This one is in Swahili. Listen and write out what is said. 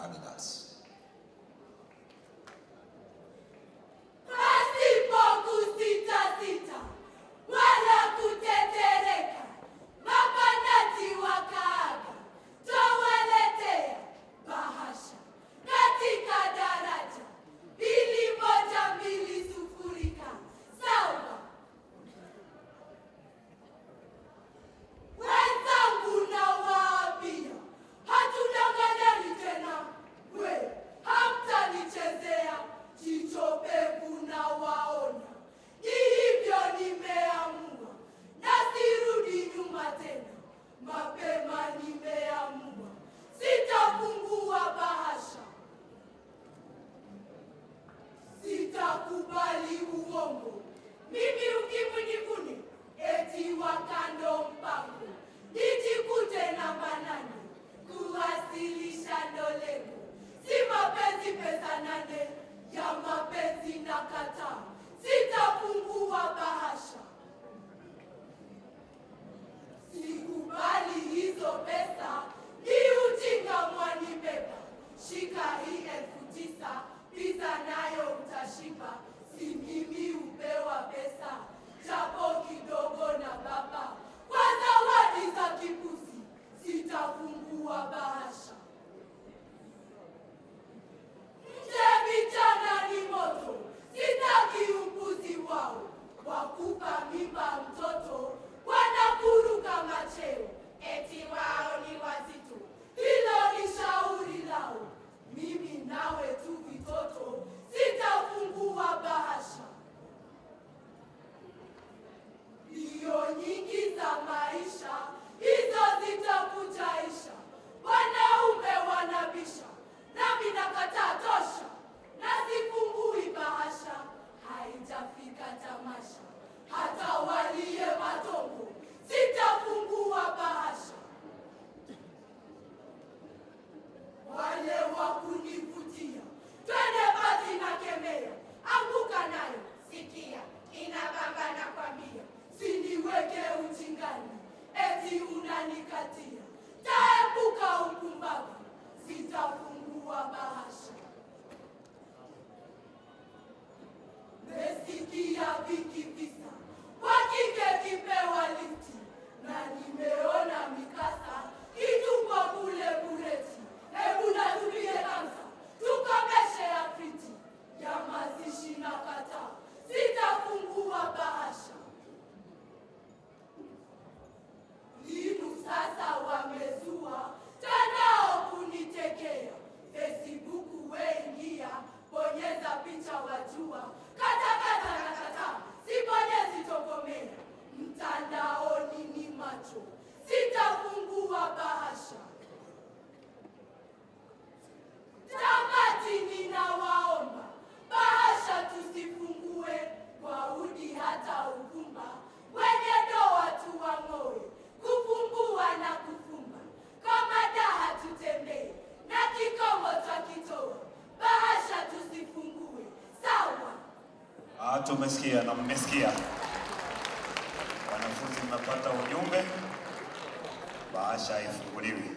Adidas. Sitakubali uongo. Mimi ukimwi nivune, eti wakando mpango. Nijikute namba 8, kuwasilisha ndo lengo. Si mapenzi pesa 8, ya mapenzi na kataa. Sitafungua bahasha. Sikubali hizo pesa, ni ujinga mwanibeba. Shika hii 9,000, pizza nayo utashiba. Si mimi upewa pesa, japo kidogo na baba. Kwa zawadi za kipuzi, sitafungua bahasha. Nje vijana ni moto, sitaki upuzi wao. Wakupa mimba mtoto, wanakuruka macheo. Eti wao ni wazito, hilo ni shauri lao. Mimi nawe tu vitoto, sitafungua bahasha. Hiyo nyingi za maisha, hizo zitakujaisha. Wanaume wanabisha, nami nakataa tosha. Na sifungui bahasha, haijafika tamasha. Hata walie matongo, sitafungua bahasha. Wale wakunivutia, twende basi na kemea. Anguka nayo, sikia, inabamba na kwambia. Siniweke ujingani, eti unanikatia. Taepuka upumbavu, sitafungua bahasha. Mesikia vingi visa, wakike kipewa lifti. Na nimeona mikasa, itupwa kule Bureti. Hebu na tupige kansa, tukomeshe Afriti. Ya mazishi na kataa, sitafungua bahasha. Linu sasa wamezua, tanao kunitekea. Facebook weingia, bonyeza picha wajua. Kata na kata, sibonyezi tokomea. Mtandaoni ni macho, sitafungua bahasha. Tamati ninawaomba, bahasha tusifungue. Waudi hata uvumba, wenye ndoa tuwang'oe. Kufumbua na kufumba, kama daha tutembee. Na kikomo twakitoa, bahasha tusifungue. Sawa? Tumesikia na mmesikia. Wanafunzi mnapata ujumbe, bahasha haifunguliwi.